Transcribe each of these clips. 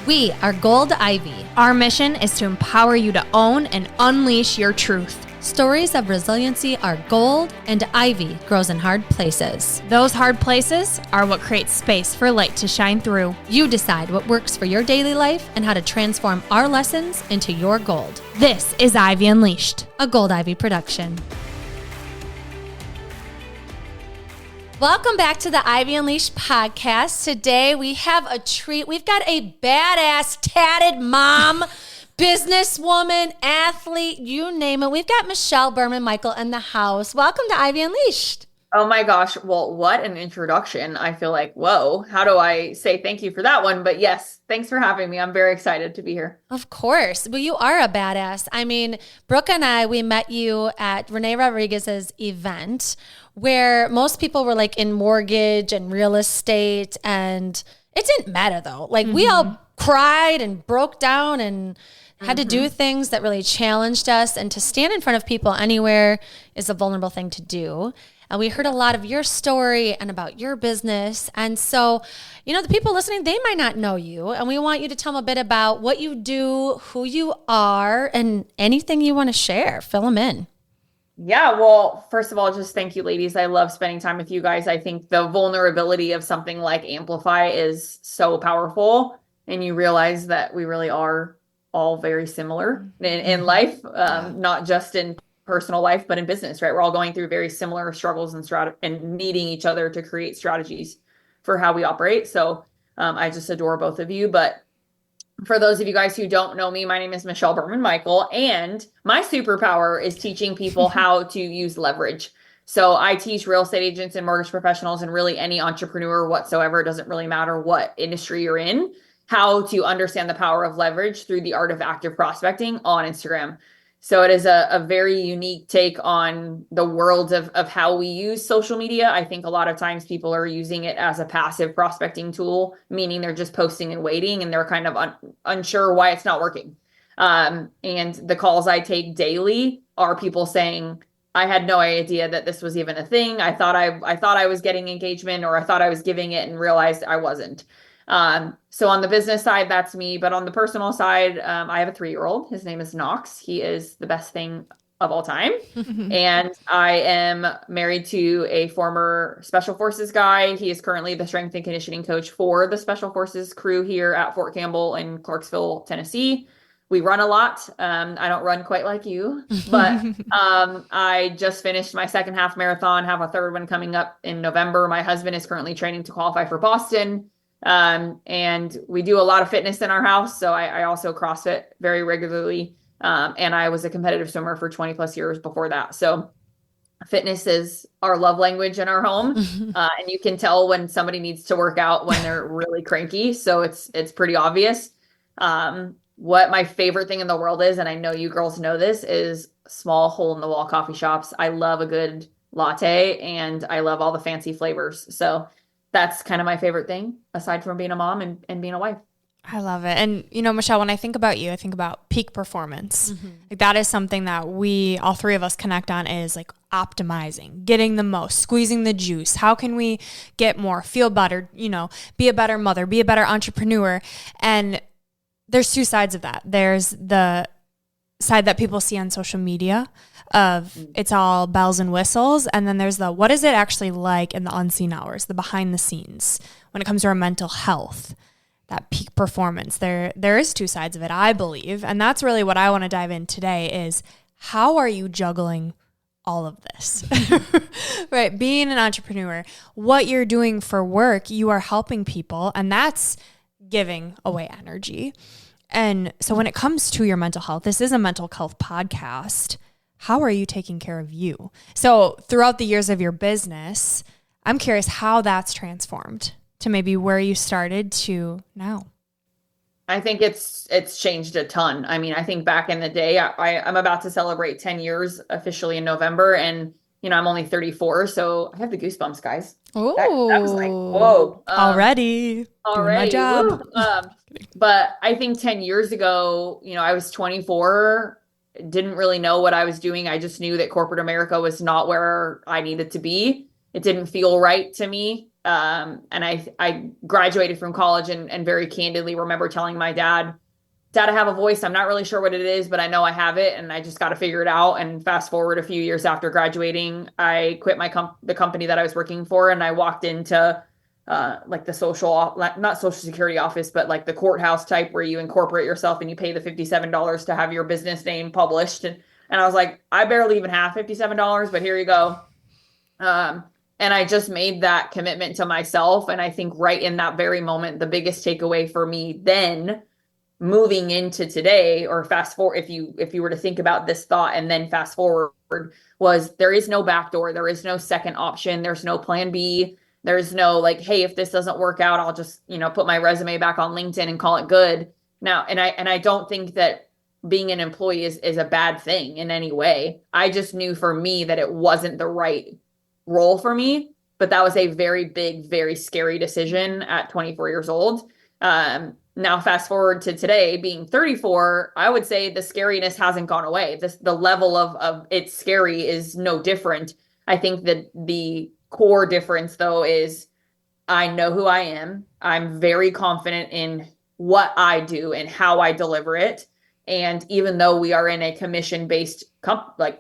We are Gold Ivy. Our mission is to empower you to own and unleash your truth. Stories of resiliency are gold, and ivy grows in hard places. Those hard places are what creates space for light to shine through. You decide what works for your daily life and how to transform our lessons into your gold. This is Ivy Unleashed, a Gold Ivy production. Welcome back to the Ivy Unleashed podcast. Today we have a treat. We've got a badass, tatted mom, businesswoman, athlete, you name it. We've got Michelle Berman-Mikel in the house. Welcome to Ivy Unleashed. Oh my gosh. Well, what an introduction. I feel like, whoa, how do I say thank you for that one? But yes, thanks for having me. I'm very excited to be here. Of course. Well, you are a badass. I mean, Brooke and I, we met you at Renee Rodriguez's event where most people were like in mortgage and real estate, and it didn't matter though. Like we all cried and broke down and had to do things that really challenged us, and to stand in front of people anywhere is a vulnerable thing to do. And we heard a lot of your story and about your business. And so, you know, the people listening, they might not know you. And we want you to tell them a bit about what you do, who you are, and anything you want to share. Fill them in. Yeah, well, first of all, just thank you, ladies. I love spending time with you guys. I think the vulnerability of something like Amplify is so powerful. And you realize that we really are all very similar in life, not just in personal life, but in business, right? We're all going through very similar struggles and needing each other to create strategies for how we operate. So I just adore both of you. But for those of you guys who don't know me, my name is Michelle Berman-Mikel, and my superpower is teaching people how to use leverage. So I teach real estate agents and mortgage professionals and really any entrepreneur whatsoever. It doesn't really matter what industry you're in, how to understand the power of leverage through the art of active prospecting on Instagram. So it is a very unique take on the world of how we use social media. I think a lot of times people are using it as a passive prospecting tool, meaning they're just posting and waiting, and they're kind of unsure why it's not working. And the calls I take daily are people saying, I had no idea that this was even a thing. I thought I was getting engagement, or I thought I was giving it and realized I wasn't. So on the business side, that's me. But on the personal side, I have a 3-year-old. His name is Knox. He is the best thing of all time. And I am married to a former Special Forces guy. He is currently the strength and conditioning coach for the Special Forces crew here at Fort Campbell in Clarksville, Tennessee. We run a lot. I don't run quite like you, but I just finished my second half marathon, have a third one coming up in November. My husband is currently training to qualify for Boston. And we do a lot of fitness in our house. So I also CrossFit very regularly. And I was a competitive swimmer for 20 plus years before that. So fitness is our love language in our home. And you can tell when somebody needs to work out when they're really cranky. So it's pretty obvious. What my favorite thing in the world is, and I know you girls know this, is small hole in the wall coffee shops. I love a good latte, and I love all the fancy flavors. So that's kind of my favorite thing, aside from being a mom and being a wife. I love it. And, you know, Michelle, when I think about you, I think about peak performance. Like that is something that all three of us connect on, is like optimizing, getting the most, squeezing the juice. How can we get more, feel better, you know, be a better mother, be a better entrepreneur? And there's two sides of that. There's the side that people see on social media of it's all bells and whistles. And then there's the, what is it actually like in the unseen hours, the behind the scenes when it comes to our mental health, that peak performance. There is two sides of it, I believe. And that's really what I want to dive in today is, how are you juggling all of this, right? Being an entrepreneur, what you're doing for work, you are helping people, and that's giving away energy. And so when it comes to your mental health, this is a mental health podcast. How are you taking care of you? So throughout the years of your business, I'm curious how that's transformed to maybe where you started to now. I think it's changed a ton. I mean, I think back in the day, I'm about to celebrate 10 years officially in November, and you know, I'm only 34, so I have the goosebumps, guys. Oh, that was like, whoa. Already doing my job. But I think 10 years ago, you know, I was 24, didn't really know what I was doing. I just knew that corporate America was not where I needed to be. It didn't feel right to me. And I graduated from college and very candidly remember telling my dad, Dad, I have a voice. I'm not really sure what it is, but I know I have it and I just got to figure it out. And fast forward a few years after graduating, I quit the company that I was working for, and I walked into like the not social security office, but like the courthouse type where you incorporate yourself and you pay the $57 to have your business name published. And I was like, I barely even have $57, but here you go. And I just made that commitment to myself. And I think right in that very moment, the biggest takeaway for me then moving into today, or fast forward, if you were to think about this thought and then fast forward, was there is no backdoor, there is no second option, there's no plan B, there's no like, hey, if this doesn't work out, I'll just, put my resume back on LinkedIn and call it good. Now, and I don't think that being an employee is a bad thing in any way. I just knew for me that it wasn't the right role for me, but that was a very big, very scary decision at 24 years old. Now, fast forward to today, being 34, I would say the scariness hasn't gone away. The level of it's scary is no different. I think that the core difference, though, is I know who I am. I'm very confident in what I do and how I deliver it. And even though we are in a commission-based,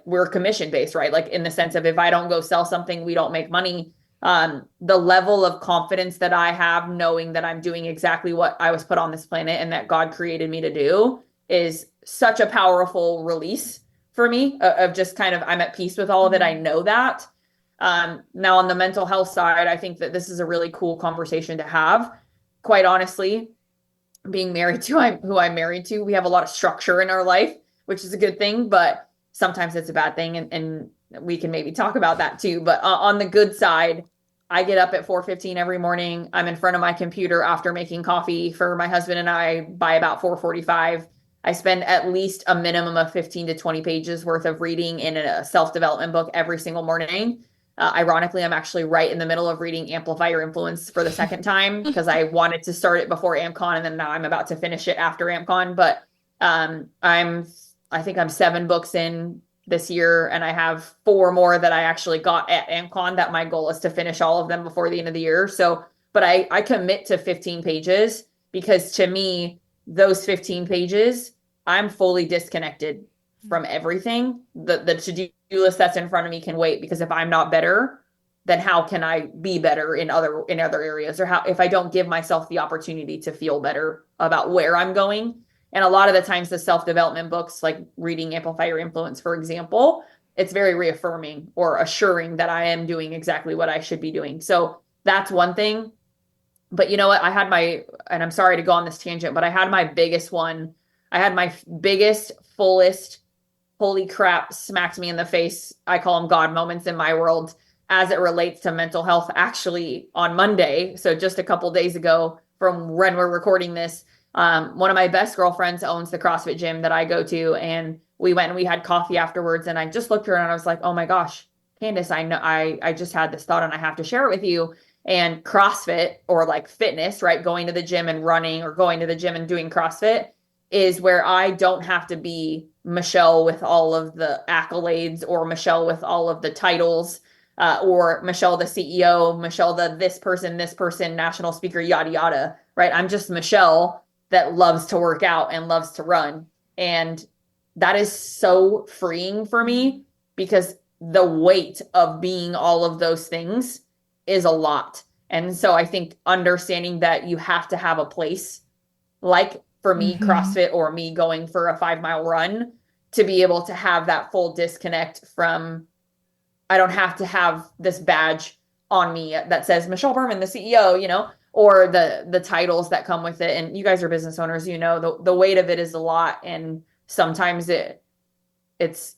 we're commission-based, right? Like in the sense of if I don't go sell something, we don't make money. The level of confidence that I have knowing that I'm doing exactly what I was put on this planet and that God created me to do is such a powerful release for me of just kind of, I'm at peace with all of it. I know that. Now on the mental health side, I think that this is a really cool conversation to have. Quite honestly, being married to who I'm married to, we have a lot of structure in our life, which is a good thing, but sometimes it's a bad thing. And we can maybe talk about that too. But on the good side, I get up at 4:15 every morning. I'm in front of my computer after making coffee for my husband and I by about 4:45. I spend at least a minimum of 15 to 20 pages worth of reading in a self-development book every single morning. Ironically, I'm actually right in the middle of reading Amplify Your Influence for the second time because I wanted to start it before AmpCon, and then now I'm about to finish it after AmpCon. But I think I'm 7 books in this year, and I have 4 more that I actually got at AmpCon that my goal is to finish all of them before the end of the year. So, but I commit to 15 pages because to me, those 15 pages, I'm fully disconnected from everything. The to-do list that's in front of me can wait, because if I'm not better, then how can I be better in other areas? Or how, if I don't give myself the opportunity to feel better about where I'm going. And a lot of the times the self-development books, like reading Amplify Your Influence, for example, it's very reaffirming or assuring that I am doing exactly what I should be doing. So that's one thing. But you know what? And I'm sorry to go on this tangent, but I had my biggest one. I had my biggest, fullest, holy crap, smacked me in the face, I call them God moments in my world as it relates to mental health, actually on Monday. So just a couple days ago from when we're recording this, one of my best girlfriends owns the CrossFit gym that I go to. And we went and we had coffee afterwards. And I just looked at her and I was like, oh my gosh, Candace, I know I just had this thought and I have to share it with you. And CrossFit, or like fitness, right? Going to the gym and running, or going to the gym and doing CrossFit, is where I don't have to be Michelle with all of the accolades, or Michelle with all of the titles, or Michelle the CEO, Michelle this person, national speaker, yada, yada, right? I'm just Michelle that loves to work out and loves to run. And that is so freeing for me, because the weight of being all of those things is a lot. And so I think understanding that you have to have a place, like for me, CrossFit, or me going for a 5-mile run, to be able to have that full disconnect from, I don't have to have this badge on me that says Michelle Berman, the CEO, or the titles that come with it. And you guys are business owners, the weight of it is a lot. And sometimes it's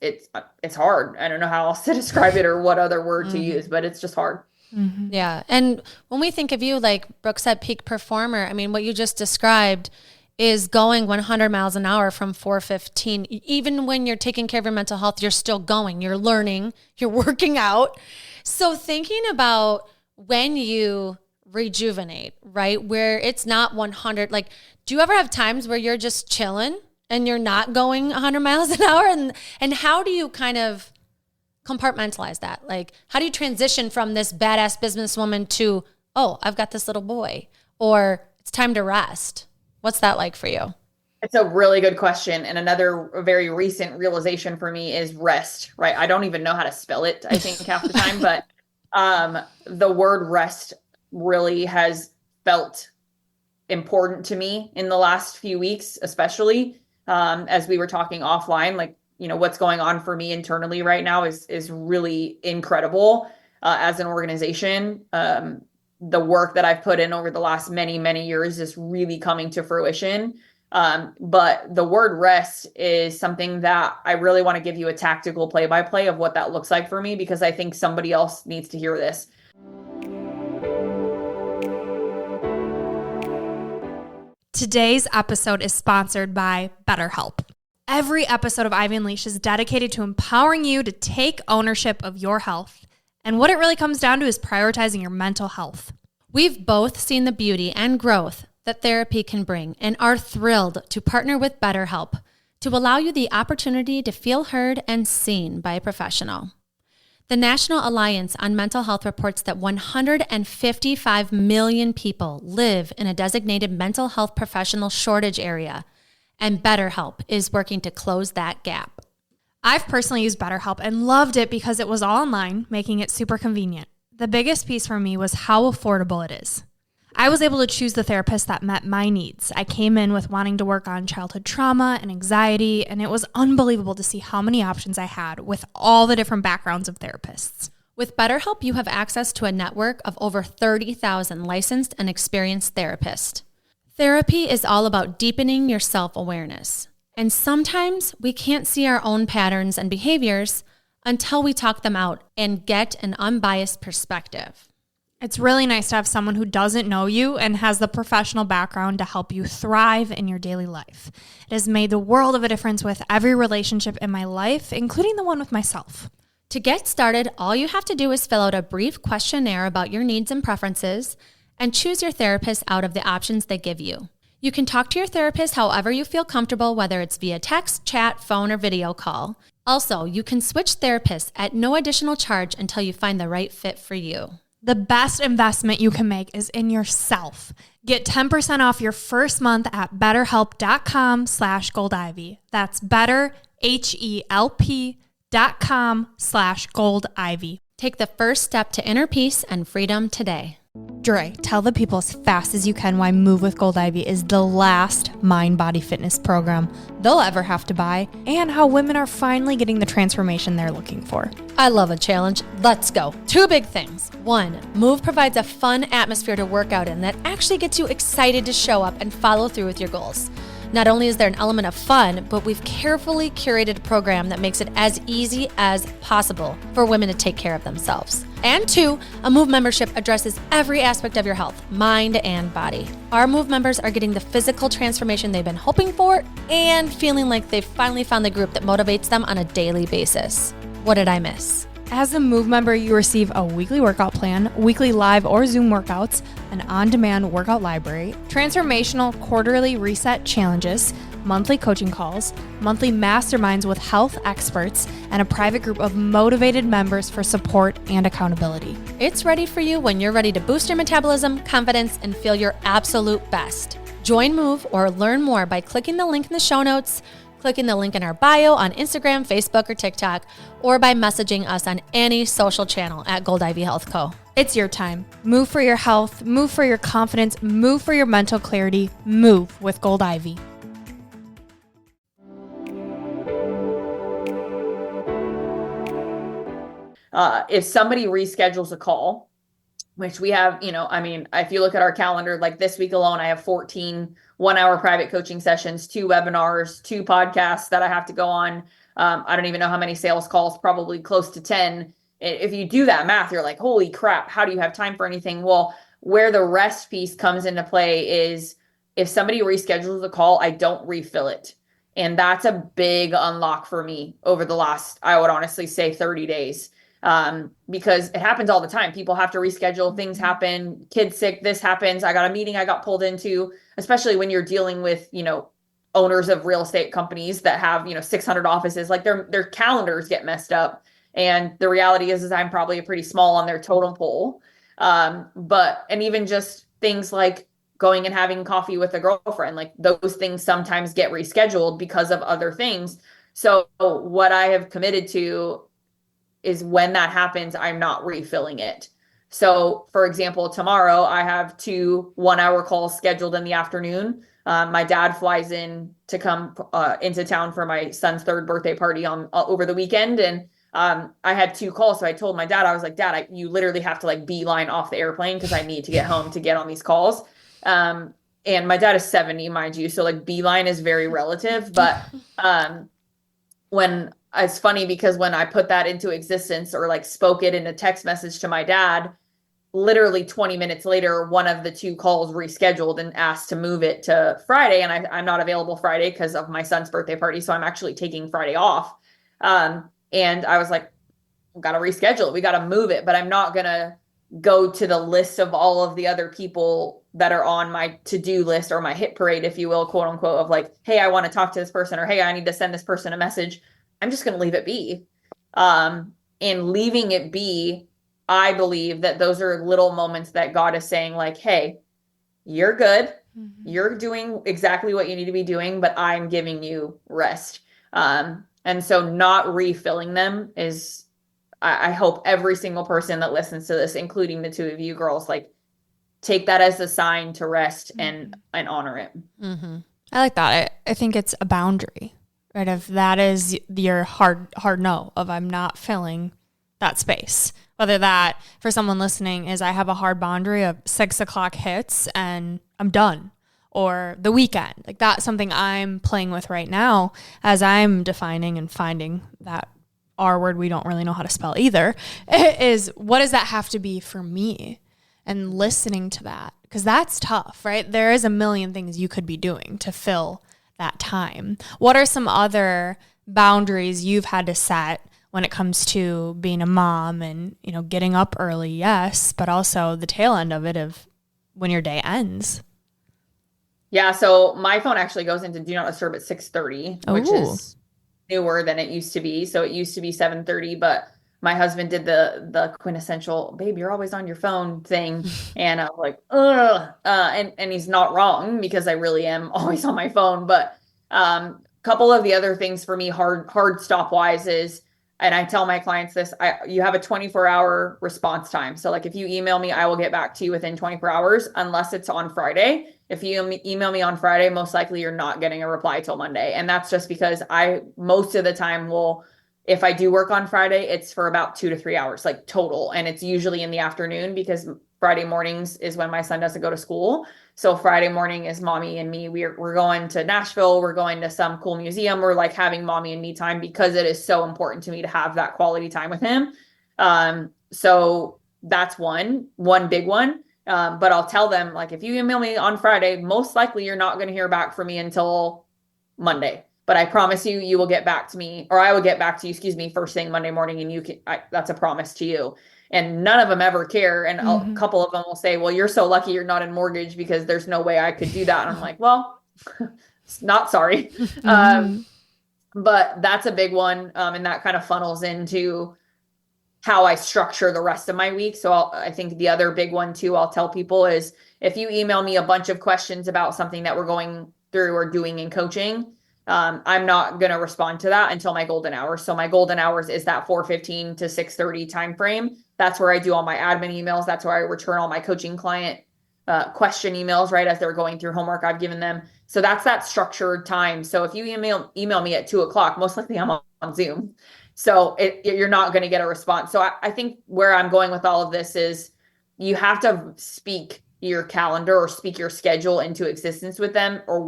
hard. I don't know how else to describe it or what other word to use, but it's just hard. Mm-hmm. Yeah. And when we think of you, like Brooke said, peak performer, I mean, what you just described is going 100 miles an hour from 4:15. Even when you're taking care of your mental health, you're still going, you're learning, you're working out. So thinking about when you rejuvenate, right? Where it's not 100, like, do you ever have times where you're just chilling and you're not going 100 miles an hour? And how do you kind of compartmentalize that? Like, how do you transition from this badass businesswoman to oh, I've got this little boy, or it's time to rest? What's that like for you? It's a really good question. And another very recent realization for me is rest, right? I don't even know how to spell it, I think, half the time, but the word rest really has felt important to me in the last few weeks, especially as we were talking offline, like, what's going on for me internally right now is really incredible as an organization. The work that I've put in over the last many, many years is really coming to fruition. But the word rest is something that I really want to give you a tactical play-by-play of what that looks like for me, because I think somebody else needs to hear this. Today's episode is sponsored by BetterHelp. Every episode of Ivy Unleashed is dedicated to empowering you to take ownership of your health. And what it really comes down to is prioritizing your mental health. We've both seen the beauty and growth that therapy can bring and are thrilled to partner with BetterHelp to allow you the opportunity to feel heard and seen by a professional. The National Alliance on Mental Health reports that 155 million people live in a designated mental health professional shortage area, and BetterHelp is working to close that gap. I've personally used BetterHelp and loved it because it was all online, making it super convenient. The biggest piece for me was how affordable it is. I was able to choose the therapist that met my needs. I came in with wanting to work on childhood trauma and anxiety, and it was unbelievable to see how many options I had with all the different backgrounds of therapists. With BetterHelp, you have access to a network of over 30,000 licensed and experienced therapists. Therapy is all about deepening your self-awareness. And sometimes we can't see our own patterns and behaviors until we talk them out and get an unbiased perspective. It's really nice to have someone who doesn't know you and has the professional background to help you thrive in your daily life. It has made the world of a difference with every relationship in my life, including the one with myself. To get started, all you have to do is fill out a brief questionnaire about your needs and preferences and choose your therapist out of the options they give you. You can talk to your therapist however you feel comfortable, whether it's via text, chat, phone, or video call. Also, you can switch therapists at no additional charge until you find the right fit for you. The best investment you can make is in yourself. Get 10% off your first month at betterhelp.com/goldivy. That's betterhelp.com/goldivy. Take the first step to inner peace and freedom today. Dre, tell the people as fast as you can why Move with Gold Ivy is the last mind-body fitness program they'll ever have to buy, and how women are finally getting the transformation they're looking for. I love a challenge. Let's go. 2 big things. 1, Move provides a fun atmosphere to work out in that actually gets you excited to show up and follow through with your goals. Not only is there an element of fun, but we've carefully curated a program that makes it as easy as possible for women to take care of themselves. And 2, a Move membership addresses every aspect of your health, mind and body. Our Move members are getting the physical transformation they've been hoping for and feeling like they've finally found the group that motivates them on a daily basis. What did I miss? As a Move member, you receive a weekly workout plan, weekly live or Zoom workouts, an on-demand workout library, transformational quarterly reset challenges, monthly coaching calls, monthly masterminds with health experts, and a private group of motivated members for support and accountability. It's ready for you when you're ready to boost your metabolism, confidence, and feel your absolute best. Join Move or learn more by clicking the link in the show notes, clicking the link in our bio on Instagram, Facebook, or TikTok, or by messaging us on any social channel at Gold Ivy Health Co. It's your time. Move for your health, move for your confidence, move for your mental clarity, move with Gold Ivy. If somebody reschedules a call, which we have, if you look at our calendar, like this week alone, I have 14 one-hour private coaching sessions, 2 webinars, 2 podcasts that I have to go on. I don't even know how many sales calls, probably close to 10. If you do that math, you're like, holy crap, how do you have time for anything? Well, where the rest piece comes into play is if somebody reschedules a call, I don't refill it. And that's a big unlock for me over the last, I would honestly say 30 days. Because it happens all the time. People have to reschedule, things happen, kids sick, this happens. I got a meeting I got pulled into, especially when you're dealing with, owners of real estate companies that have, 600 offices, like their calendars get messed up. And the reality is I'm probably a pretty small on their totem pole. And even just things like going and having coffee with a girlfriend, like those things sometimes get rescheduled because of other things. So what I have committed to is when that happens, I'm not refilling it. So, for example, tomorrow I have 2 1-hour calls scheduled in the afternoon. My dad flies in to come into town for my son's third birthday party on over the weekend, and I had 2 calls. So I told my dad, I was like, Dad, you literally have to like beeline off the airplane because I need to get home to get on these calls. And my dad is 70, mind you, so like beeline is very relative, but when it's funny because when I put that into existence or like spoke it in a text message to my dad, literally 20 minutes later, one of the 2 calls rescheduled and asked to move it to Friday. And I'm not available Friday because of my son's birthday party. So I'm actually taking Friday off. And I was like, we got to reschedule it. We got to move it, but I'm not going to go to the list of all of the other people that are on my to-do list or my hit parade, if you will, quote unquote, of like, hey, I want to talk to this person, or hey, I need to send this person a message. I'm just going to leave it be. And leaving it be, I believe that those are little moments that God is saying like, hey, you're good. Mm-hmm. You're doing exactly what you need to be doing, but I'm giving you rest. And so not refilling them is, I hope every single person that listens to this, including the 2 of you girls, like take that as a sign to rest and honor it. Mm-hmm. I like that. I think it's a boundary, right? If that is your hard no of I'm not filling that space, whether that for someone listening is I have a hard boundary of 6:00 hits and I'm done, or the weekend, like that's something I'm playing with right now as I'm defining and finding that R word we don't really know how to spell either, is what does that have to be for me? And listening to that, because that's tough, right? There is a million things you could be doing to fill that time. What are some other boundaries you've had to set when it comes to being a mom and, you know, getting up early, yes, but also the tail end of it of when your day ends? Yeah, so my phone actually goes into do not disturb at 6:30, which is newer than it used to be. So it used to be 7:30, but my husband did the quintessential babe, you're always on your phone thing. And I was like, ugh. And he's not wrong because I really am always on my phone. But couple of the other things for me, hard stop wise is, and I tell my clients this, you have a 24-hour response time. So like if you email me, I will get back to you within 24 hours, unless it's on Friday. If you email me on Friday, most likely you're not getting a reply till Monday. And that's just because most of the time if I do work on Friday, it's for about 2 to 3 hours, like total. And it's usually in the afternoon because Friday mornings is when my son doesn't go to school. So Friday morning is mommy and me. We're going to Nashville. We're going to some cool museum. We're like having mommy and me time because it is so important to me to have that quality time with him. So that's one big one. But I'll tell them, like, if you email me on Friday, most likely you're not going to hear back from me until Monday. But I promise you, you will get back to me, or I will get back to you, first thing Monday morning, and that's a promise to you. And none of them ever care. And a couple of them will say, well, you're so lucky you're not in mortgage because there's no way I could do that. And I'm like, well, not sorry. But that's a big one. And that kind of funnels into how I structure the rest of my week. So I think the other big one too, I'll tell people is if you email me a bunch of questions about something that we're going through or doing in coaching, I'm not going to respond to that until my golden hours. So my golden hours is that 4:15 to 6:30 timeframe. That's where I do all my admin emails. That's where I return all my coaching client question emails, right, as they're going through homework I've given them. So that's that structured time. So if you email me at 2:00, most likely I'm on Zoom. So you're not going to get a response. So I think where I'm going with all of this is you have to speak your calendar or speak your schedule into existence with them or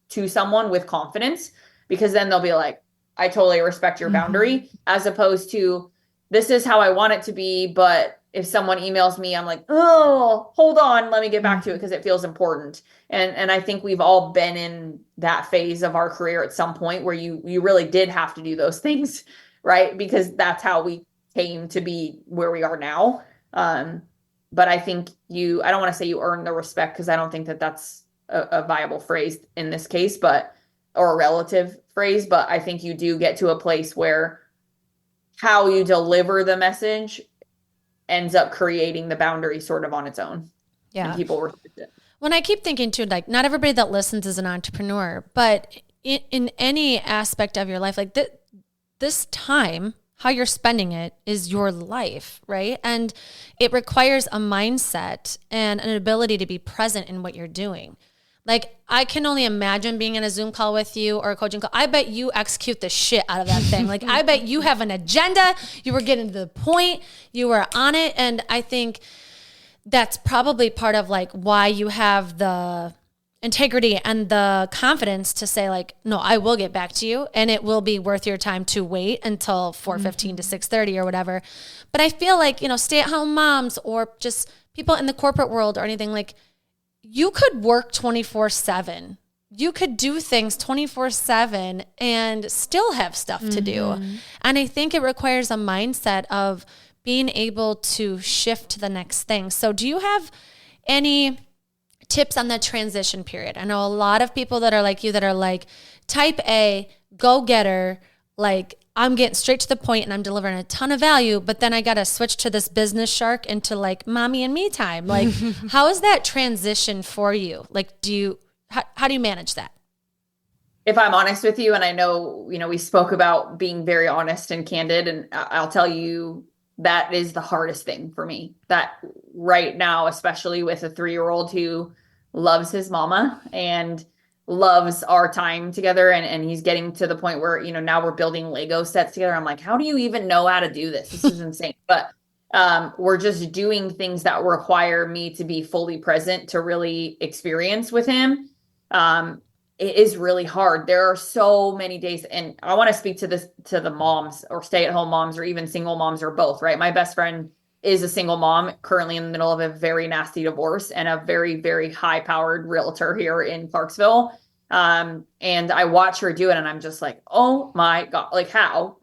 to someone with confidence, because then they'll be like, I totally respect your boundary, as opposed to this is how I want it to be. But if someone emails me, I'm like, oh, hold on, let me get back to it because it feels important. And I think we've all been in that phase of our career at some point where you really did have to do those things, right? Because that's how we came to be where we are now. But I think I don't want to say you earn the respect, because I don't think that that's a viable phrase in this case, or a relative phrase, but I think you do get to a place where how you deliver the message ends up creating the boundary sort of on its own. Yeah. And people respect it. When I keep thinking too, like not everybody that listens is an entrepreneur, but in any aspect of your life, like this time, how you're spending it is your life, right? And it requires a mindset and an ability to be present in what you're doing. Like I can only imagine being in a Zoom call with you or a coaching call. I bet you execute the shit out of that thing. Like I bet you have an agenda. You were getting to the point. You were on it. And I think that's probably part of like why you have the integrity and the confidence to say like, no, I will get back to you and it will be worth your time to wait until 4:15 to 6:30 or whatever. But I feel like, stay-at-home moms or just people in the corporate world or anything, like you could work 24/7. You could do things 24/7 and still have stuff to do. And I think it requires a mindset of being able to shift to the next thing. So do you have any tips on the transition period? I know a lot of people that are like you that are like type A, go-getter, like I'm getting straight to the point and I'm delivering a ton of value, but then I got to switch to this business shark into like mommy and me time. Like how is that transition for you? Like how do you manage that? If I'm honest with you, and I know, we spoke about being very honest and candid, and I'll tell you that is the hardest thing for me. That right now, especially with a 3-year-old who loves his mama and loves our time together. And he's getting to the point where, now we're building Lego sets together. I'm like, how do you even know how to do this? This is insane. But we're just doing things that require me to be fully present to really experience with him. It is really hard. There are so many days, and I want to speak to the moms or stay-at-home moms or even single moms or both, right? My best friend is a single mom currently in the middle of a very nasty divorce and a very, very high-powered realtor here in Clarksville. And I watch her do it and I'm just like, oh my God, like how,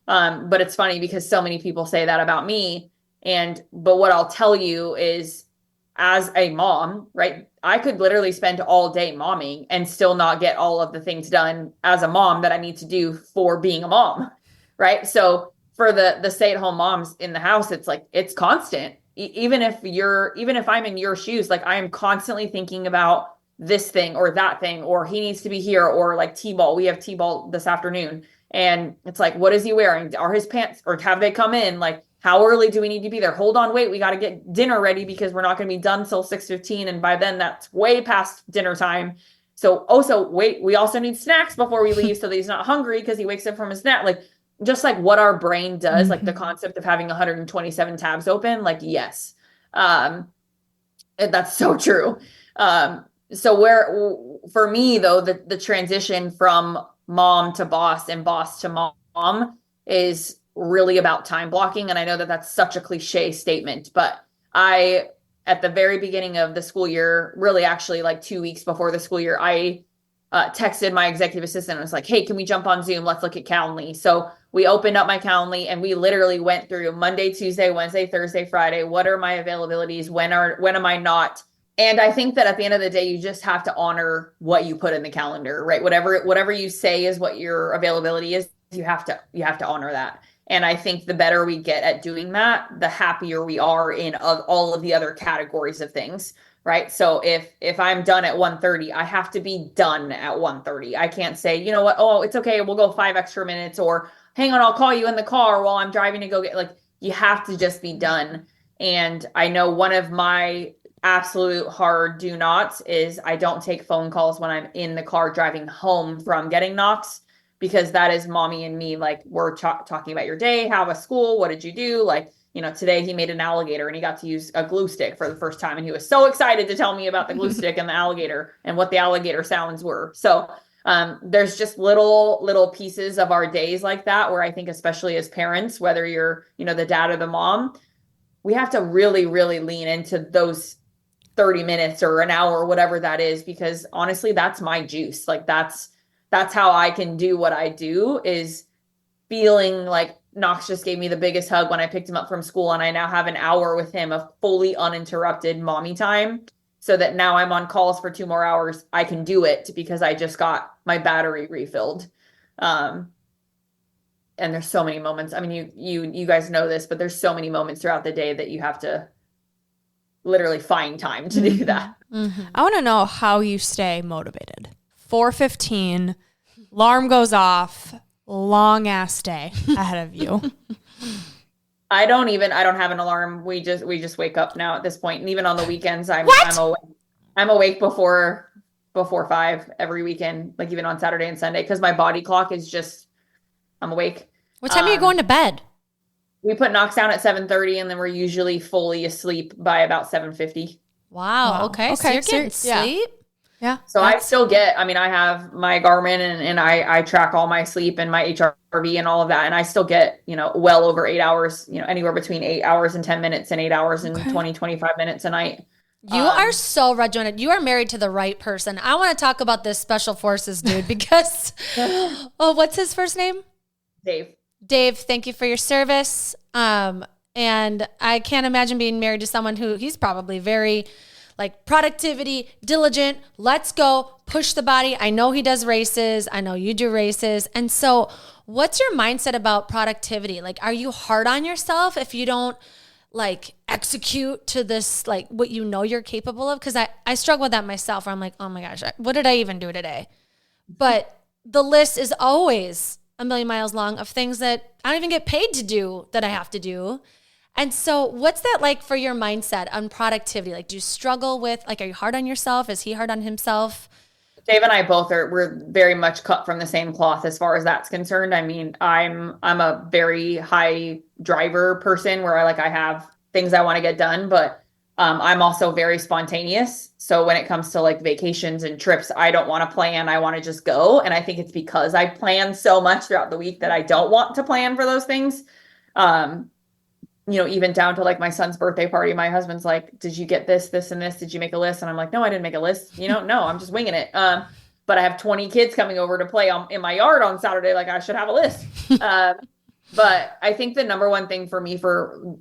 but it's funny because so many people say that about me. But what I'll tell you is as a mom, right? I could literally spend all day momming and still not get all of the things done as a mom that I need to do for being a mom, right? So for the stay-at-home moms in the house, it's like, it's constant. Even if I'm in your shoes, like I am constantly thinking about this thing or that thing, or he needs to be here, or like T-ball. We have T-ball this afternoon. And it's like, what is he wearing? Are his pants, or have they come in? Like, how early do we need to be there? Hold on, wait, we got to get dinner ready because we're not going to be done till 6:15. And by then that's way past dinner time. So also wait, we also need snacks before we leave so that he's not hungry because he wakes up from his nap. Like just like what our brain does, like the concept of having 127 tabs open, like, yes. That's so true. So for me though, the transition from mom to boss and boss to mom is really about time blocking. And I know that that's such a cliche statement, but at the very beginning of the school year, really actually like 2 weeks before the school year, I texted my executive assistant and was like, hey, can we jump on Zoom? Let's look at Calendly. So we opened up my Calendly and we literally went through Monday, Tuesday, Wednesday, Thursday, Friday. What are my availabilities? When am I not? And I think that at the end of the day, you just have to honor what you put in the calendar, right? Whatever you say is what your availability is, you have to honor that. And I think the better we get at doing that, the happier we are in all of the other categories of things, right? So if I'm done at 1:30, I have to be done at 1:30. I can't say, you know what, oh, it's okay, we'll go 5 extra minutes, or hang on, I'll call you in the car while I'm driving to go get, like, you have to just be done. And I know one of my absolute hard do nots is I don't take phone calls when I'm in the car driving home from getting knocks, because that is mommy and me. Like, we're talking about your day, how was school, what did you do? Like, today he made an alligator and he got to use a glue stick for the first time. And he was so excited to tell me about the glue stick and the alligator and what the alligator sounds were. So there's just little pieces of our days like that, where I think, especially as parents, whether you're, the dad or the mom, we have to really, really lean into those 30 minutes or an hour, whatever that is, because honestly, that's my juice. Like that's how I can do what I do, is feeling like Knox just gave me the biggest hug when I picked him up from school. And I now have an hour with him of fully uninterrupted mommy time, so that now I'm on calls for 2 more hours. I can do it because I just got my battery refilled. And and there's so many moments. I mean, you guys know this, but there's so many moments throughout the day that you have to literally find time to do that. I want to know how you stay motivated. 4:15, alarm goes off, long ass day ahead of you. I don't have an alarm. We just wake up now at this point. And even on the weekends, I'm awake before 5 every weekend, like even on Saturday and Sunday, because my body clock is just, I'm awake. What time are you going to bed? We put knocks down at 7:30, and then we're usually fully asleep by about 7:50. Wow. Okay. So you're getting sleep. Yeah. So I still get, I mean, I have my Garmin and I track all my sleep and my HRV and all of that. And I still get, well over 8 hours, anywhere between 8 hours and 10 minutes and 8 hours and 20, 25 minutes a night. You are so regimented. You are married to the right person. I want to talk about this special forces dude because, what's his first name? Dave, thank you for your service. And I can't imagine being married to someone who he's probably very like productivity, diligent, let's go, push the body. I know he does races. I know you do races. And so what's your mindset about productivity? Like, are you hard on yourself if you don't like execute to this, like what you know you're capable of? Because I struggle with that myself where I'm like, oh my gosh, what did I even do today? But the list is always a million miles long of things that I don't even get paid to do that I have to do. And so what's that like for your mindset on productivity? Like, do you struggle with, like, are you hard on yourself? Is he hard on himself? Dave and I both we're very much cut from the same cloth as far as that's concerned. I mean, I'm a very high driver person where I have things I want to get done, but I'm also very spontaneous. So when it comes to like vacations and trips, I don't want to plan. I want to just go. And I think it's because I plan so much throughout the week that I don't want to plan for those things. Even down to like my son's birthday party, my husband's like, did you get this, this, and this? Did you make a list? And I'm like, no, I didn't make a list. No, I'm just winging it. But I have 20 kids coming over to play in my yard on Saturday. Like I should have a list. But I think the number one thing for me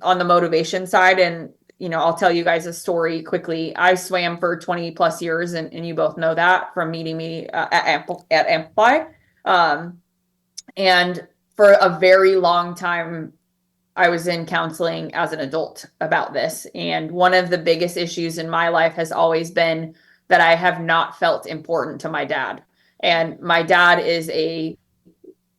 on the motivation side, and, I'll tell you guys a story quickly. I swam for 20 plus years and you both know that from meeting me at Amplify. And for a very long time, I was in counseling as an adult about this. And one of the biggest issues in my life has always been that I have not felt important to my dad. And my dad is a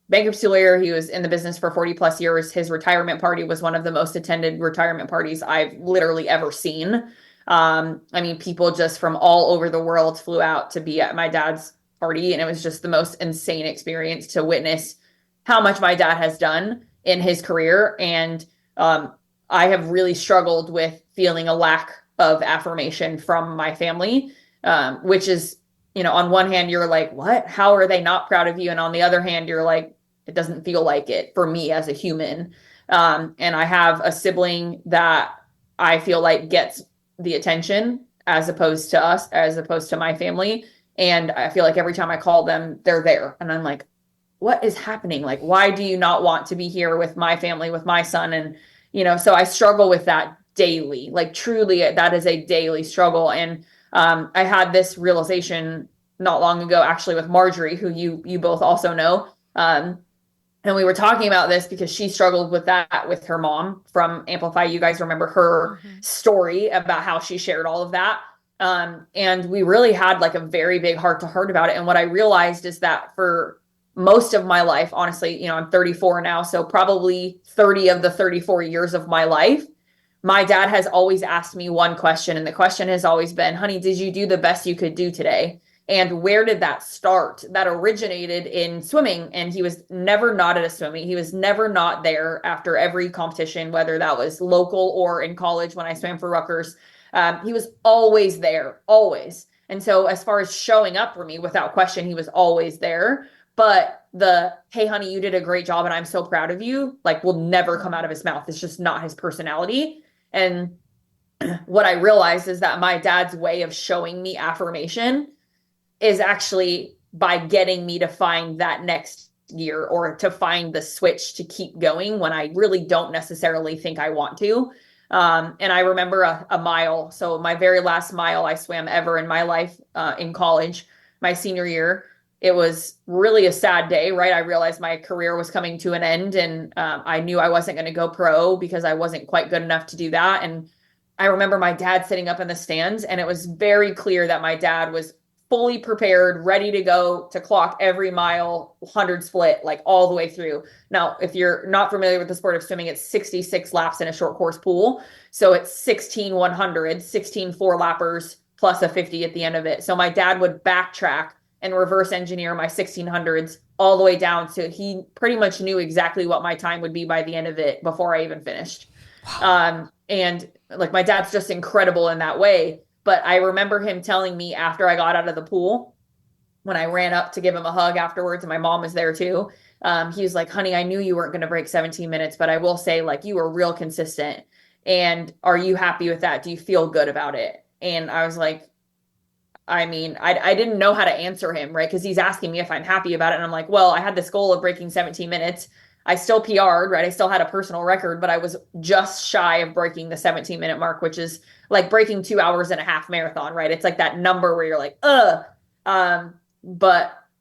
bankruptcy lawyer. He was in the business for 40 plus years. His retirement party was one of the most attended retirement parties I've literally ever seen. I mean, people just from all over the world flew out to be at my dad's party. And it was just the most insane experience to witness how much my dad has done in his career. And I have really struggled with feeling a lack of affirmation from my family, which is, on one hand, you're like, what? How are they not proud of you? And on the other hand, you're like, it doesn't feel like it for me as a human. And I have a sibling that I feel like gets the attention as opposed to my family. And I feel like every time I call them, they're there. And I'm like, what is happening? Like, why do you not want to be here with my family, with my son? And, so I struggle with that daily, like truly that is a daily struggle. And I had this realization not long ago, actually with Marjorie, who you both also know. And we were talking about this because she struggled with that with her mom from Amplify. You guys remember her story about how she shared all of that. And we really had like a very big heart to heart about it. And what I realized is that for most of my life, honestly, I'm 34 now, so probably 30 of the 34 years of my life, my dad has always asked me one question. And the question has always been, honey, did you do the best you could do today? And where did that start? That originated in swimming. And he was never not at a swimming. He was never not there after every competition, whether that was local or in college when I swam for Rutgers. He was always there, always. And so as far as showing up for me, without question, he was always there. But hey, honey, you did a great job and I'm so proud of you, like will never come out of his mouth. It's just not his personality. And what I realized is that my dad's way of showing me affirmation is actually by getting me to find that next gear or to find the switch to keep going when I really don't necessarily think I want to. And I remember a mile. So my very last mile I swam ever in my life in college, my senior year. it was really a sad day, right? I realized my career was coming to an end, and I knew I wasn't going to go pro because I wasn't quite good enough to do that. And I remember my dad sitting up in the stands, and it was very clear that my dad was fully prepared, ready to go to clock every mile, 100 split, like all the way through. Now, if you're not familiar with the sport of swimming, it's 66 laps in a short course pool. So it's 16 100s, 16 four lappers plus a 50 at the end of it. So my dad would backtrack and reverse engineer my 1600s all the way down. So he pretty much knew exactly what my time would be by the end of it before I even finished. And like, my dad's just incredible in that way. But I remember him telling me after I got out of the pool, when I ran up to give him a hug afterwards, and my mom was there too. He was like, honey, I knew you weren't going to break 17 minutes, but I will say, like, you were real consistent. And are you happy with that? Do you feel good about it? And I was like, I mean, I didn't know how to answer him, right? Because he's asking me if I'm happy about it. And I'm like, well, I had this goal of breaking 17 minutes. I still PR'd, right? I still had a personal record, but I was just shy of breaking the 17-minute mark, which is like breaking 2 hours and a half marathon, right? It's like that number where you're like, but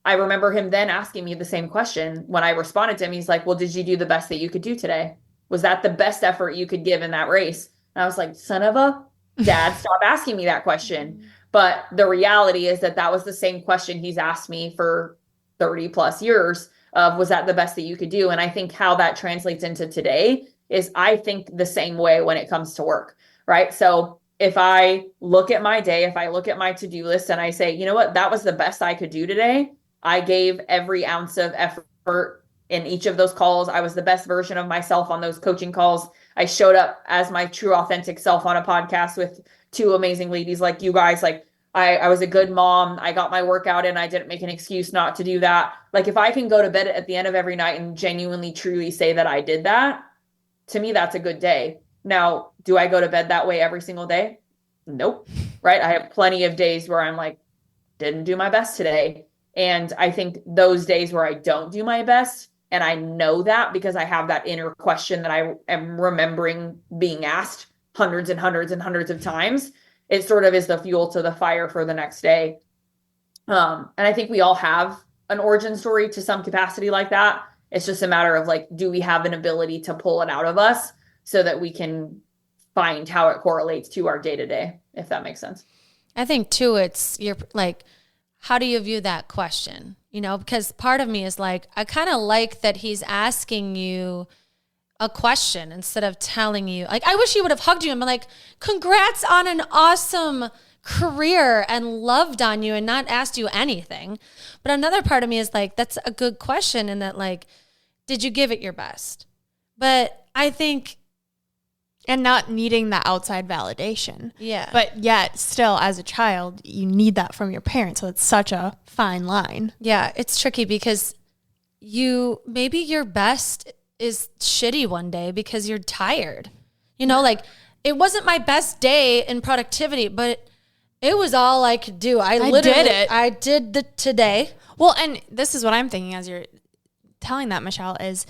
I remember him then asking me the same question. When I responded to him, he's like, well, did you do the best that you could do today? Was that the best effort you could give in that race? And I was like, son of a dad, stop asking me that question. But the reality is that that was the same question he's asked me for 30 plus years of, was that the best that you could do? And I think how that translates into today is, I think the same way when it comes to work, right? So if I look at my day, if I look at my to-do list and I say, you know what, that was the best I could do today. I gave every ounce of effort in each of those calls. I was the best version of myself on those coaching calls. I showed up as my true authentic self on a podcast with two amazing ladies like you guys. Like, I was a good mom. I got my workout in. I didn't make an excuse not to do that. Like, if I can go to bed at the end of every night and genuinely, truly say that I did that, to me, that's a good day. Now, do I go to bed that way every single day? Nope. Right. I have plenty of days where I'm like, didn't do my best today. And I think those days where I don't do my best, and I know that because I have that inner question that I am remembering being asked hundreds and hundreds and hundreds of times, it sort of is the fuel to the fire for the next day. And I think we all have an origin story to some capacity like that. It's just a matter of, like, do we have an ability to pull it out of us so that we can find how it correlates to our day to day, if that makes sense. I think too, it's you're like, how do you view that question? You know, because part of me is like, I kind of like that he's asking you a question instead of telling you, like, I wish he would have hugged you and been like, congrats on an awesome career, and loved on you and not asked you anything. But another part of me is like, that's a good question, and that, like, did you give it your best? But I think, and not needing that outside validation. yeah. But yet still, as a child, you need that from your parents. So it's such a fine line. Yeah, it's tricky because maybe your best is shitty one day because you're tired. You know, like, it wasn't my best day in productivity, but it was all I could do. I literally did it. I did the today. Well, and this is what I'm thinking as you're telling that, Michelle, is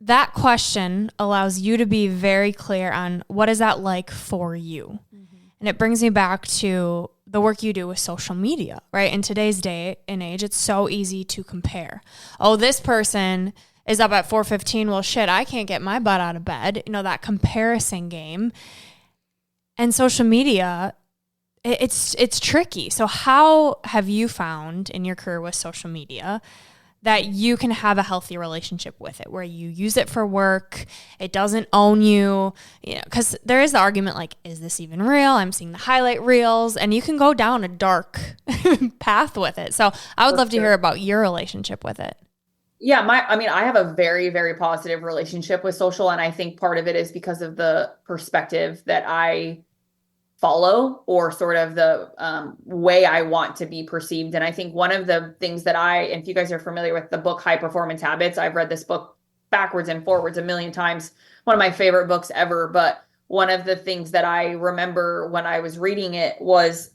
that question allows you to be very clear on what is that like for you. Mm-hmm. And it brings me back to the work you do with social media, right? In today's day and age, it's so easy to compare. Oh, this person is up at 4:15. Well, shit, I can't get my butt out of bed. You know, that comparison game. And social media, it's tricky. So how have you found in your career with social media that you can have a healthy relationship with it, where you use it for work, it doesn't own you, you know, because there is the argument, like, is this even real? I'm seeing the highlight reels, and you can go down a dark path with it. So I would love to hear about your relationship with it. Yeah, I have a very, very positive relationship with social, and I think part of it is because of the perspective that I follow, or sort of the way I want to be perceived. And I think one of the things that and if you guys are familiar with the book High Performance Habits, I've read this book backwards and forwards a million times. One of my favorite books ever. But one of the things that I remember when I was reading it was,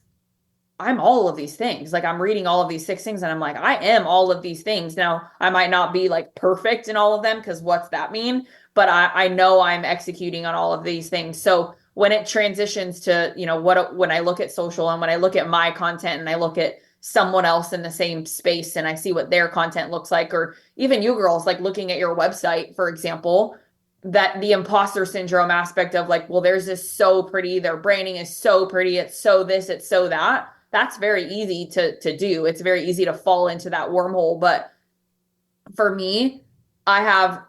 I'm all of these things. Like, I'm reading all of these 6 things, and I'm like, I am all of these things. Now, I might not be like perfect in all of them, because what's that mean? But I know I'm executing on all of these things. So when it transitions to, you know, when I look at social, and when I look at my content, and I look at someone else in the same space and I see what their content looks like, or even you girls, like looking at your website, for example, that the imposter syndrome aspect of like, well, there's this so pretty, their branding is so pretty, it's so this, it's so that. That's very easy to do. It's very easy to fall into that wormhole. But for me, I have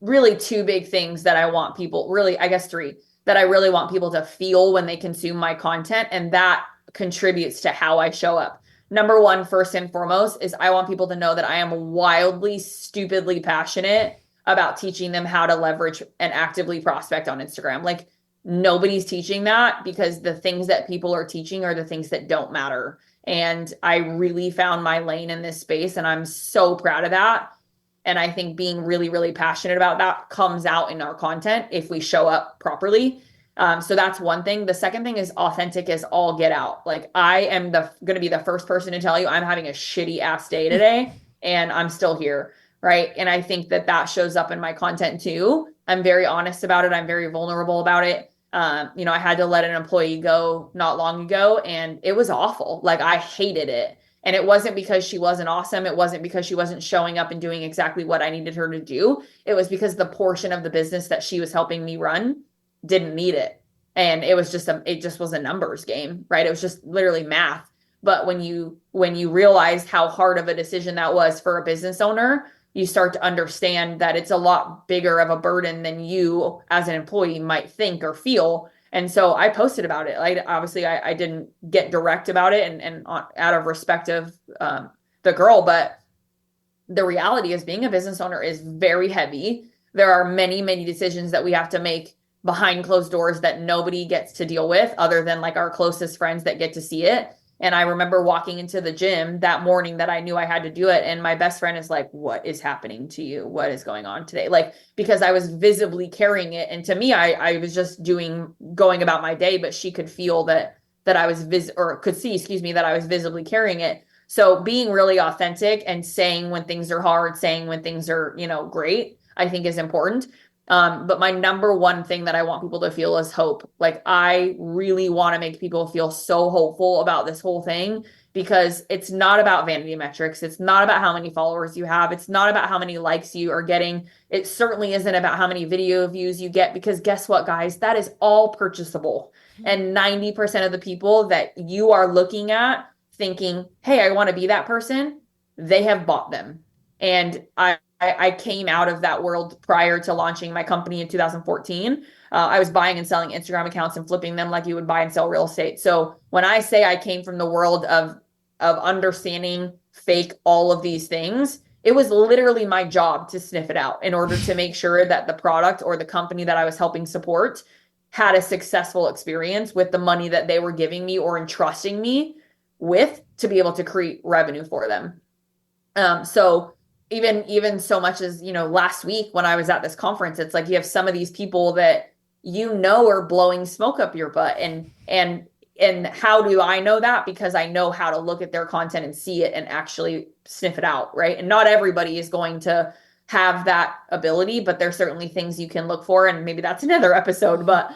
really two big things that I want people, really, I guess three, that I really want people to feel when they consume my content. And that contributes to how I show up. Number one, first and foremost, is I want people to know that I am wildly, stupidly passionate about teaching them how to leverage and actively prospect on Instagram. Like nobody's teaching that, because the things that people are teaching are the things that don't matter. And I really found my lane in this space, and I'm so proud of that. And I think being really, really passionate about that comes out in our content if we show up properly. So that's one thing. The second thing is authentic as all get out. Like I am going to be the first person to tell you I'm having a shitty ass day today and I'm still here. Right. And I think that shows up in my content too. I'm very honest about it. I'm very vulnerable about it. I had to let an employee go not long ago, and it was awful. Like I hated it. And it wasn't because she wasn't awesome. It wasn't because she wasn't showing up and doing exactly what I needed her to do. It was because the portion of the business that she was helping me run didn't need it. And it was it just was a numbers game, right? It was just literally math. But when you realized how hard of a decision that was for a business owner, you start to understand that it's a lot bigger of a burden than you as an employee might think or feel. And so I posted about it. Like obviously I didn't get direct about it and out of respect of the girl, but the reality is being a business owner is very heavy. There are many, many decisions that we have to make behind closed doors that nobody gets to deal with other than like our closest friends that get to see it. And I remember walking into the gym that morning that I knew I had to do it. And my best friend is like, what is happening to you? What is going on today? Like, because I was visibly carrying it. And to me, I was just going about my day, but she could feel that I was could see, that I was visibly carrying it. So being really authentic and saying when things are hard, saying when things are, great, I think is important. But my number one thing that I want people to feel is hope. Like I really want to make people feel so hopeful about this whole thing, because it's not about vanity metrics. It's not about how many followers you have. It's not about how many likes you are getting. It certainly isn't about how many video views you get, because guess what, guys? That is all purchasable. And 90% of the people that you are looking at thinking, hey, I want to be that person, they have bought them. And I came out of that world prior to launching my company in 2014. I was buying and selling Instagram accounts and flipping them like you would buy and sell real estate. So when I say I came from the world of understanding fake all of these things, it was literally my job to sniff it out in order to make sure that the product or the company that I was helping support had a successful experience with the money that they were giving me or entrusting me with to be able to create revenue for them. So even so much as, last week when I was at this conference, it's like you have some of these people that are blowing smoke up your butt. And how do I know that? Because I know how to look at their content and see it and actually sniff it out, right? And not everybody is going to have that ability, but there's certainly things you can look for. And maybe that's another episode, but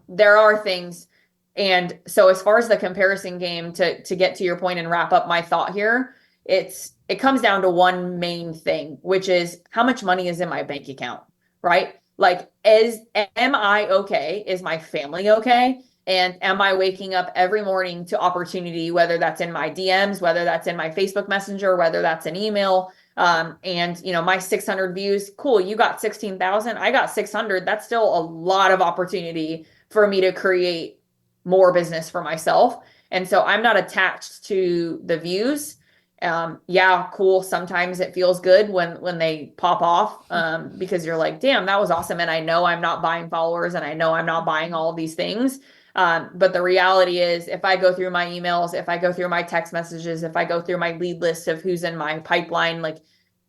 there are things. And so as far as the comparison game, to get to your point and wrap up my thought here, it comes down to one main thing, which is how much money is in my bank account, right? Like, am I okay? Is my family okay? And am I waking up every morning to opportunity, whether that's in my DMs, whether that's in my Facebook Messenger, whether that's an email, and my 600 views, cool. You got 16,000. I got 600. That's still a lot of opportunity for me to create more business for myself. And so I'm not attached to the views. Yeah, cool. Sometimes it feels good when they pop off, because you're like, damn, that was awesome. And I know I'm not buying followers and I know I'm not buying all of these things. But the reality is, if I go through my emails, if I go through my text messages, if I go through my lead list of who's in my pipeline, like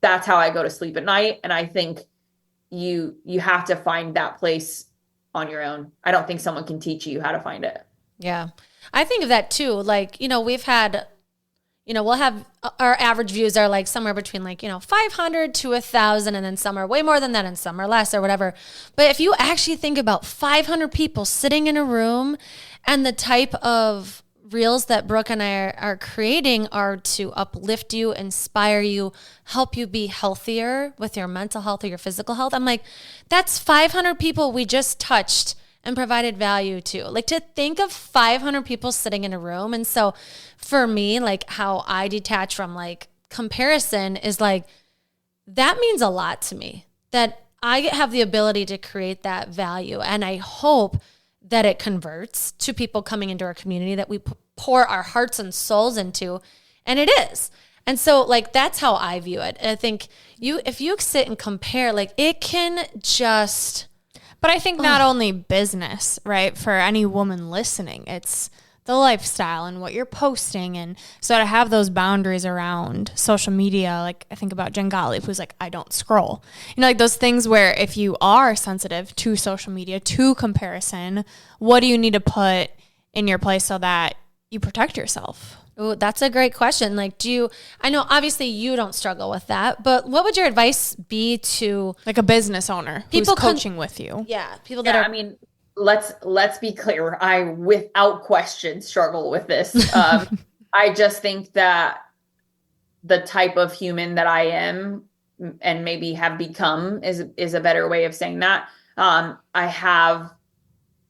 that's how I go to sleep at night. And I think you have to find that place on your own. I don't think someone can teach you how to find it. Yeah. I think of that too. Like, we've had, we'll have our average views are like somewhere between 500 to 1,000, and then some are way more than that and some are less or whatever. But if you actually think about 500 people sitting in a room and the type of reels that Brooke and I are creating are to uplift you, inspire you, help you be healthier with your mental health or your physical health. I'm like, that's 500 people we just touched and provided value to. Like, to think of 500 people sitting in a room. And so for me, like, how I detach from like comparison is like, that means a lot to me, that I have the ability to create that value. And I hope that it converts to people coming into our community that we pour our hearts and souls into. And it is. And so like, that's how I view it. And I think if you sit and compare, like, it can just. But I think not only business, right? For any woman listening, it's the lifestyle and what you're posting. And so to have those boundaries around social media, like I think about Jen Gottlieb, who's like, I don't scroll. You know, like those things where if you are sensitive to social media, to comparison, what do you need to put in your place so that you protect yourself? Oh, that's a great question. Like, I know obviously you don't struggle with that, but what would your advice be to like a business owner who's coaching with you? Yeah. People that are, I mean, let's be clear. I, without question, struggle with this. I just think that the type of human that I am and maybe have become is a better way of saying that. I have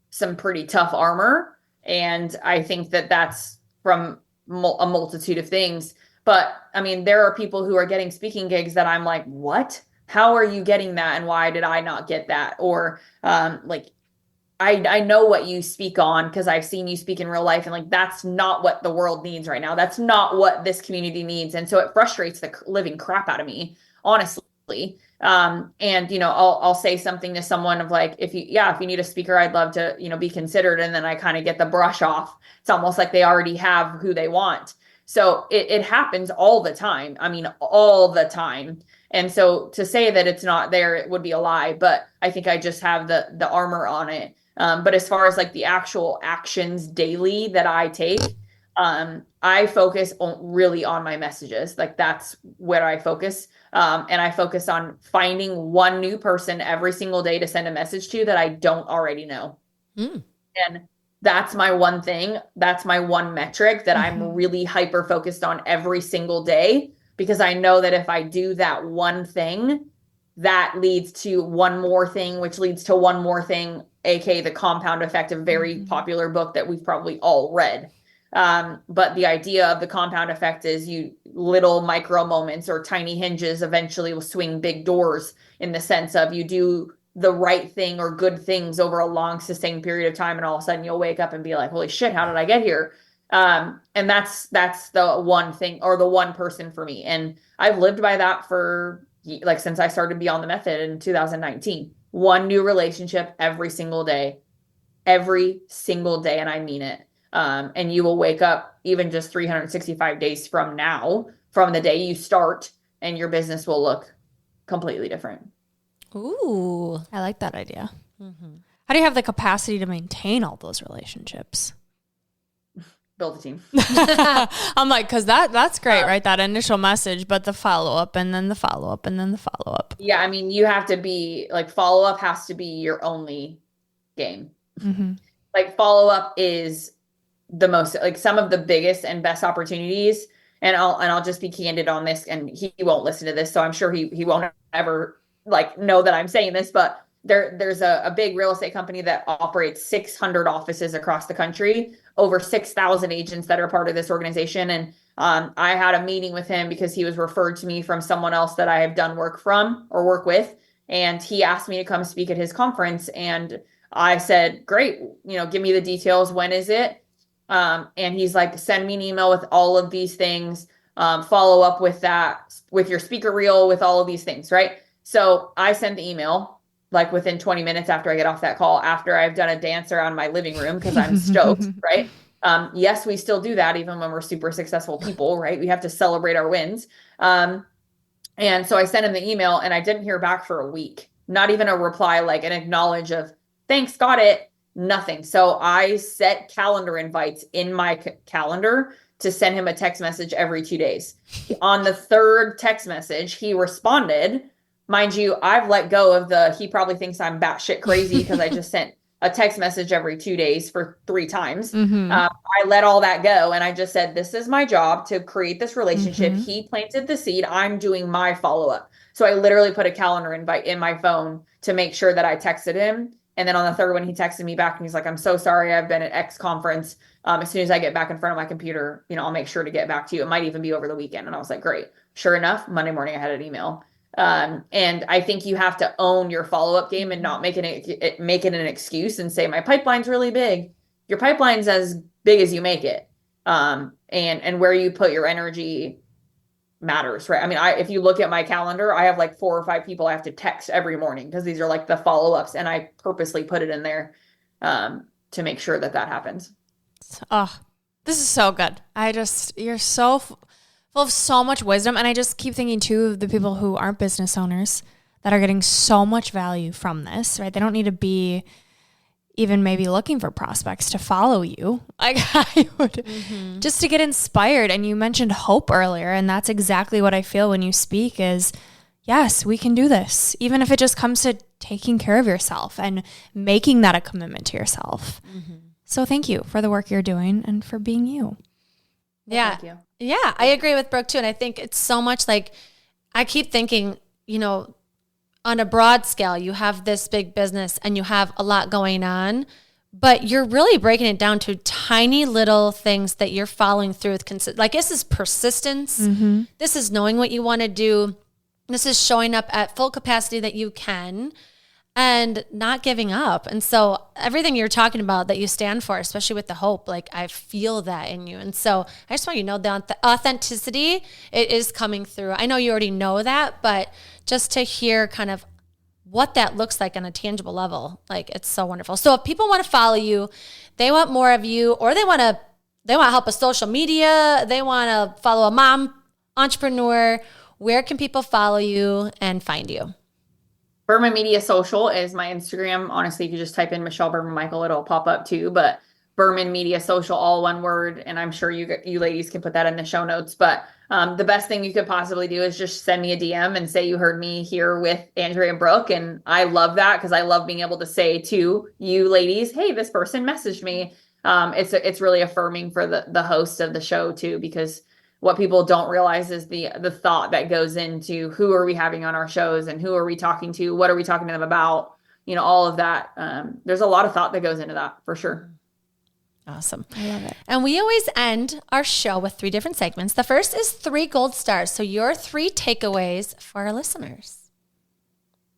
some pretty tough armor, and I think that that's from a multitude of things. But I mean, there are people who are getting speaking gigs that I'm like, what? How are you getting that? And why did I not get that? Or like, I know what you speak on because I've seen you speak in real life, and like, that's not what the world needs right now. That's not what this community needs. And so it frustrates the living crap out of me, honestly. And you know, I'll say something to someone of like, if you need a speaker, I'd love to, you know, be considered. And then I kind of get the brush off. It's almost like they already have who they want. So it happens all the time. I mean, all the time. And so to say that it's not there, it would be a lie, but I think I just have the armor on it. But as far as like the actual actions daily that I take, I focus really on my messages. Like, that's where I focus. And I focus on finding one new person every single day to send a message to that I don't already know. And that's my one thing. That's my one metric that I'm really hyper focused on every single day, because I know that if I do that one thing, that leads to one more thing, which leads to one more thing, aka the compound effect, a very popular book that we've probably all read. But the idea of the compound effect is little micro moments or tiny hinges eventually will swing big doors, in the sense of you do the right thing or good things over a long sustained period of time, and all of a sudden you'll wake up and be like, holy shit, how did I get here? And that's the one thing, or the one person for me. And I've lived by that for like since I started Beyond the Method in 2019. One new relationship every single day, and I mean it. And you will wake up even just 365 days from now, from the day you start, and your business will look completely different. Ooh, I like that idea. How do you have the capacity to maintain all those relationships? Build a team. I'm like, because that's great, right? That initial message, but the follow-up, and then the follow-up, and then the follow-up. Yeah, I mean, you have to be, like, follow-up has to be your only game. Like, follow-up is the most, like, some of the biggest and best opportunities, and I'll just be candid on this, and he won't listen to this, so I'm sure he won't ever, like, know that I'm saying this, but there's a big real estate company that operates 600 offices across the country, over 6,000 agents that are part of this organization. And I had a meeting with him because he was referred to me from someone else that I have done work with. And he asked me to come speak at his conference. And I said, great, you know, give me the details. When is it? And he's like, send me an email with all of these things, follow up with that, with your speaker reel, with all of these things, right? So I send the email like within 20 minutes after I get off that call, after I've done a dance around my living room because I'm stoked, right? Yes, we still do that even when we're super successful people, right? We have to celebrate our wins. And so I sent him the email, and I didn't hear back for a week. Not even a reply, like an acknowledge of thanks, got it, nothing. So I set calendar invites in my calendar to send him a text message every 2 days. On the third text message, he responded. Mind you, I've let go of he probably thinks I'm batshit crazy because I just sent a text message every 2 days for 3 times. I let all that go. And I just said, this is my job to create this relationship. He planted the seed. I'm doing my follow-up. So I literally put a calendar invite in my phone to make sure that I texted him. And then on the third one, he texted me back and he's like, I'm so sorry. I've been at X conference. As soon as I get back in front of my computer, I'll make sure to get back to you. It might even be over the weekend. And I was like, great. Sure enough, Monday morning, I had an email. And I think you have to own your follow-up game and not make it an excuse and say, my pipeline's really big. Your pipeline's as big as you make it. And where you put your energy matters, right? I mean, if you look at my calendar, I have like 4 or 5 people I have to text every morning because these are like the follow-ups, and I purposely put it in there to make sure that happens. Oh, this is so good. You're so full of so much wisdom. And I just keep thinking too of the people who aren't business owners that are getting so much value from this, right? They don't need to be even maybe looking for prospects to follow you. Like I would just to get inspired. And you mentioned hope earlier. And that's exactly what I feel when you speak is, yes, we can do this. Even if it just comes to taking care of yourself and making that a commitment to yourself. So thank you for the work you're doing and for being you. Yeah. Thank you. Yeah, I agree with Brooke too. And I think it's so much like, I keep thinking, on a broad scale, you have this big business and you have a lot going on, but you're really breaking it down to tiny little things that you're following through with. Like this is persistence. This is knowing what you want to do. This is showing up at full capacity that you can and not giving up. And so everything you're talking about that you stand for, especially with the hope, like I feel that in you. And so I just want you to know the authenticity, it is coming through. I know you already know that, but just to hear kind of what that looks like on a tangible level, like it's so wonderful. So if people want to follow you, they want more of you, or they want help with social media, they want to follow a mom entrepreneur, where can people follow you and find you? Berman Media Social is my Instagram. Honestly, if you just type in Michelle Berman-Mikel, it'll pop up too. But Berman Media Social, all one word. And I'm sure you ladies can put that in the show notes. But the best thing you could possibly do is just send me a DM and say you heard me here with Andrea and Brooke. And I love that because I love being able to say to you ladies, hey, this person messaged me. It's really affirming for the host of the show too, because what people don't realize is the thought that goes into who are we having on our shows and who are we talking to? What are we talking to them about? All of that. There's a lot of thought that goes into that for sure. Awesome. I love it. And we always end our show with 3 different segments. The first is 3 gold stars. So your 3 takeaways for our listeners.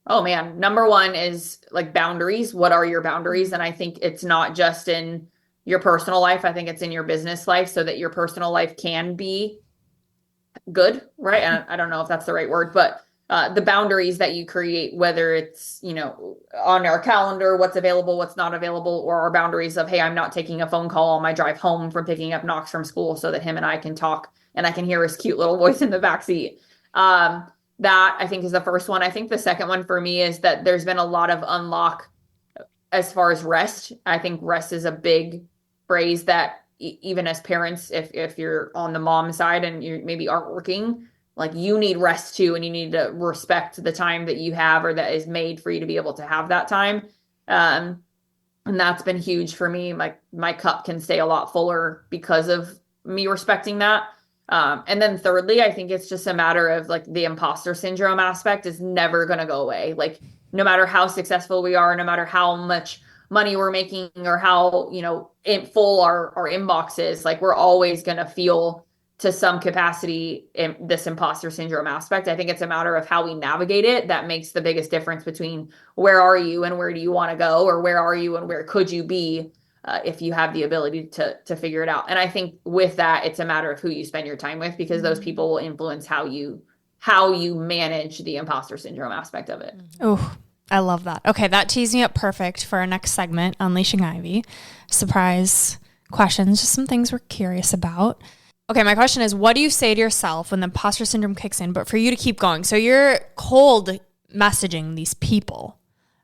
Oh man. Number 1 is like boundaries. What are your boundaries? And I think it's not just in your personal life. I think it's in your business life so that your personal life can be good, right? And I don't know if that's the right word, but the boundaries that you create, whether it's, on our calendar, what's available, what's not available, or our boundaries of, hey, I'm not taking a phone call on my drive home from picking up Knox from school so that him and I can talk and I can hear his cute little voice in the backseat. That I think is the first one. I think the second one for me is that there's been a lot of unlock as far as rest. I think rest is a big phrase that even as parents, if you're on the mom side and you maybe aren't working, like you need rest too, and you need to respect the time that you have or that is made for you to be able to have that time. And that's been huge for me. My cup can stay a lot fuller because of me respecting that. And then thirdly, I think it's just a matter of like the imposter syndrome aspect is never going to go away. Like no matter how successful we are, no matter how much money we're making or how, full our inbox is, like we're always going to feel to some capacity in this imposter syndrome aspect. I think it's a matter of how we navigate it that makes the biggest difference between where are you and where do you want to go, or where are you and where could you be if you have the ability to figure it out. And I think with that, it's a matter of who you spend your time with, because those people will influence how you manage the imposter syndrome aspect of it. Oh, I love that. Okay, that tees me up perfect for our next segment, Unleashing Ivy. Surprise questions, just some things we're curious about. Okay, my question is, what do you say to yourself when the imposter syndrome kicks in, but for you to keep going? So you're cold messaging these people.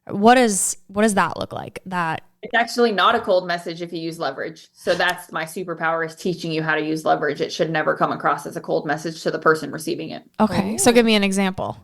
What does that look like? It's actually not a cold message if you use leverage. So that's my superpower, is teaching you how to use leverage. It should never come across as a cold message to the person receiving it. Okay, so give me an example.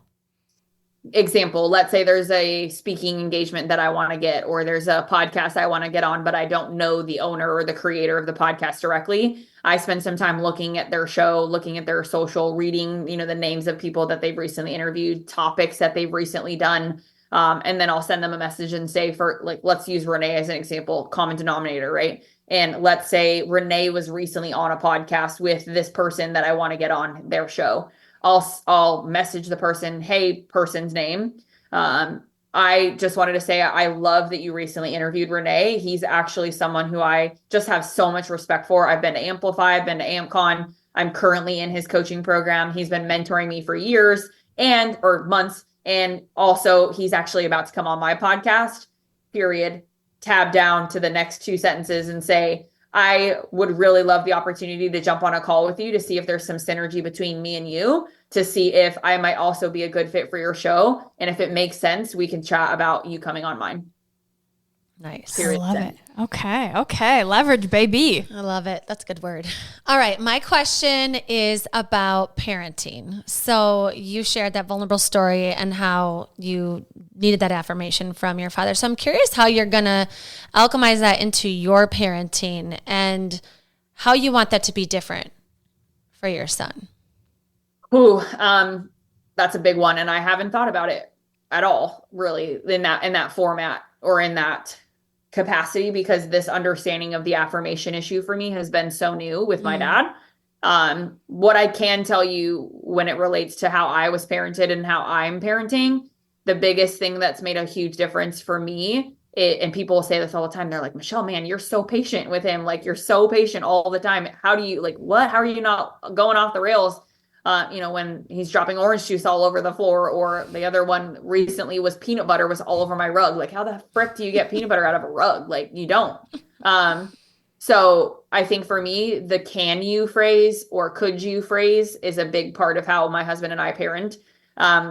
example, let's say there's a speaking engagement that I want to get, or there's a podcast I want to get on, but I don't know the owner or the creator of the podcast directly. I spend some time looking at their show, looking at their social, reading, the names of people that they've recently interviewed, topics that they've recently done. And then I'll send them a message and say, for like, let's use Renee as an example, common denominator, right? And let's say Renee was recently on a podcast with this person that I want to get on their show. I'll message the person, hey, person's name. I just wanted to say, I love that you recently interviewed Renee. He's actually someone who I just have so much respect for. I've been to Amplify, I've been to AmpCon. I'm currently in his coaching program. He's been mentoring me for years or months. And also he's actually about to come on my podcast, period. Tab down to the next 2 sentences and say, I would really love the opportunity to jump on a call with you to see if there's some synergy between me and you, to see if I might also be a good fit for your show. And if it makes sense, we can chat about you coming on mine. Nice. Period. I love it. Okay. Leverage, baby. I love it. That's a good word. All right. My question is about parenting. So you shared that vulnerable story and how you needed that affirmation from your father. So I'm curious how you're going to alchemize that into your parenting and how you want that to be different for your son. Ooh, that's a big one. And I haven't thought about it at all, really, in that format or in that capacity, because this understanding of the affirmation issue for me has been so new with my dad. What I can tell you when it relates to how I was parented and how I'm parenting, the biggest thing that's made a huge difference for me, and people say this all the time, they're like, Michelle, man, you're so patient with him. Like, you're so patient all the time. How do you, like, what? How are you not going off the rails? When he's dropping orange juice all over the floor, or the other one recently was peanut butter was all over my rug. Like, how the frick do you get peanut butter out of a rug? Like, you don't. So I think for me, the can you phrase or could you phrase is a big part of how my husband and I parent.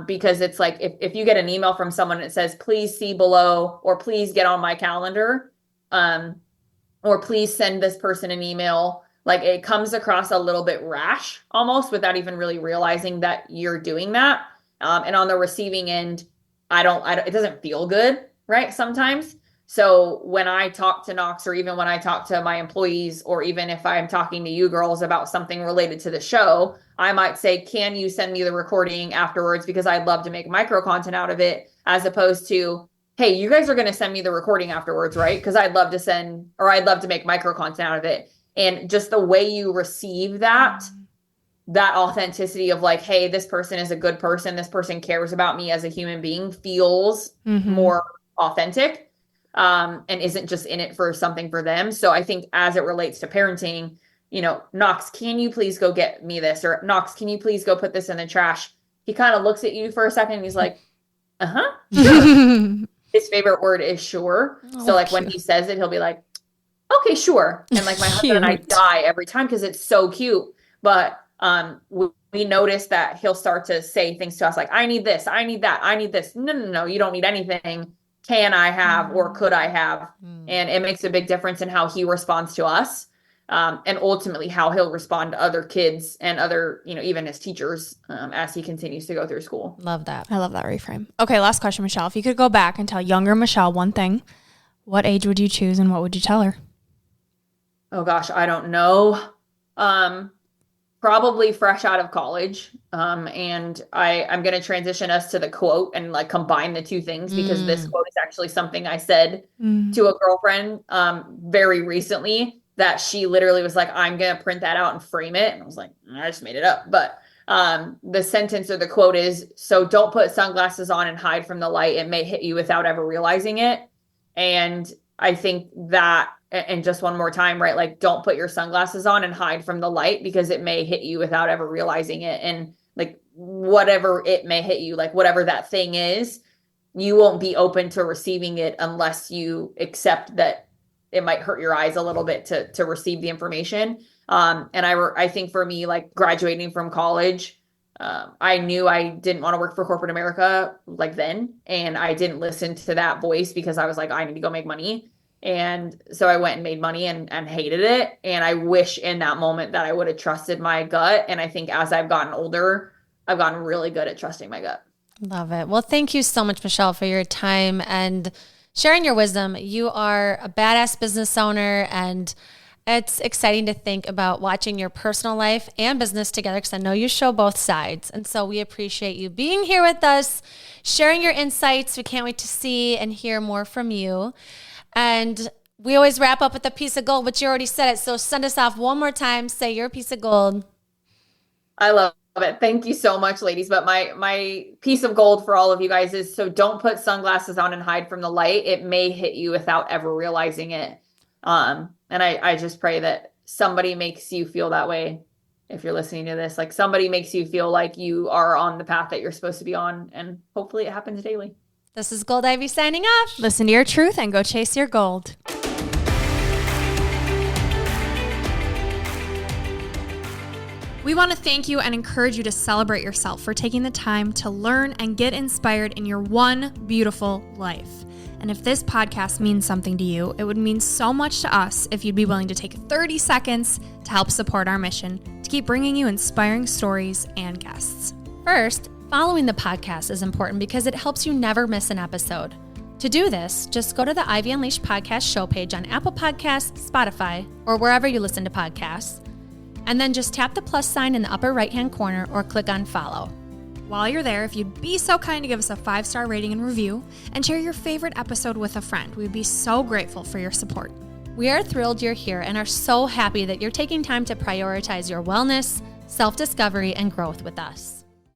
Because it's like, if you get an email from someone that says, please see below, or please get on my calendar, or please send this person an email, like, it comes across a little bit rash almost without even really realizing that you're doing that. And on the receiving end, it doesn't feel good, right? Sometimes. So when I talk to Knox, or even when I talk to my employees, or even if I'm talking to you girls about something related to the show, I might say, can you send me the recording afterwards? Because I'd love to make micro content out of it, as opposed to, hey, you guys are going to send me the recording afterwards, right? Because I'd love to make micro content out of it. And just the way you receive that authenticity of like, hey, this person is a good person, this person cares about me as a human being, feels more authentic, and isn't just in it for something for them. So I think as it relates to parenting, Knox, can you please go get me this? Or Knox, can you please go put this in the trash? He kind of looks at you for a second and he's like, sure. His favorite word is sure. So like when he says it, he'll be like, okay, sure. And like my husband and I die every time because it's so cute. But we notice that he'll start to say things to us like, I need this, I need that, I need this. No, you don't need anything. Can I have, or could I have? And it makes a big difference in how he responds to us. And ultimately how he'll respond to other kids and other, even his teachers, as he continues to go through school. Love that. I love that reframe. Okay, last question, Michelle. If you could go back and tell younger Michelle one thing, what age would you choose and what would you tell her? Oh gosh, I don't know. Probably fresh out of college. And I'm going to transition us to the quote and like combine the two things, because this quote is actually something I said to a girlfriend, very recently, that she literally was like, I'm going to print that out and frame it. And I was like, I just made it up. But, the sentence or the quote is, so don't put sunglasses on and hide from the light. It may hit you without ever realizing it. And I think that, and just one more time, right? Like, don't put your sunglasses on and hide from the light, because it may hit you without ever realizing it. And like, whatever it may hit you, like whatever that thing is, you won't be open to receiving it unless you accept that it might hurt your eyes a little bit to receive the information. And I think for me, like graduating from college, I knew I didn't want to work for corporate America like then. And I didn't listen to that voice, because I was like, I need to go make money. And so I went and made money and hated it. And I wish in that moment that I would have trusted my gut. And I think as I've gotten older, I've gotten really good at trusting my gut. Love it. Well, thank you so much, Michelle, for your time and sharing your wisdom. You are a badass business owner, and it's exciting to think about watching your personal life and business together because I know you show both sides. And so we appreciate you being here with us, sharing your insights. We can't wait to see and hear more from you. And we always wrap up with a piece of gold, but you already said it. So send us off one more time. Say your piece of gold. I love it. Thank you so much, ladies. But my piece of gold for all of you guys is, so don't put sunglasses on and hide from the light. It may hit you without ever realizing it. And I just pray that somebody makes you feel that way. If you're listening to this, like somebody makes you feel like you are on the path that you're supposed to be on. And hopefully it happens daily. This is Gold Ivy signing off. Listen to your truth and go chase your gold. We want to thank you and encourage you to celebrate yourself for taking the time to learn and get inspired in your one beautiful life. And if this podcast means something to you, it would mean so much to us if you'd be willing to take 30 seconds to help support our mission to keep bringing you inspiring stories and guests. First, following the podcast is important because it helps you never miss an episode. To do this, just go to the Ivy Unleashed podcast show page on Apple Podcasts, Spotify, or wherever you listen to podcasts. And then just tap the plus sign in the upper right-hand corner or click on follow. While you're there, if you'd be so kind to give us a 5-star rating and review and share your favorite episode with a friend, we'd be so grateful for your support. We are thrilled you're here and are so happy that you're taking time to prioritize your wellness, self-discovery, and growth with us.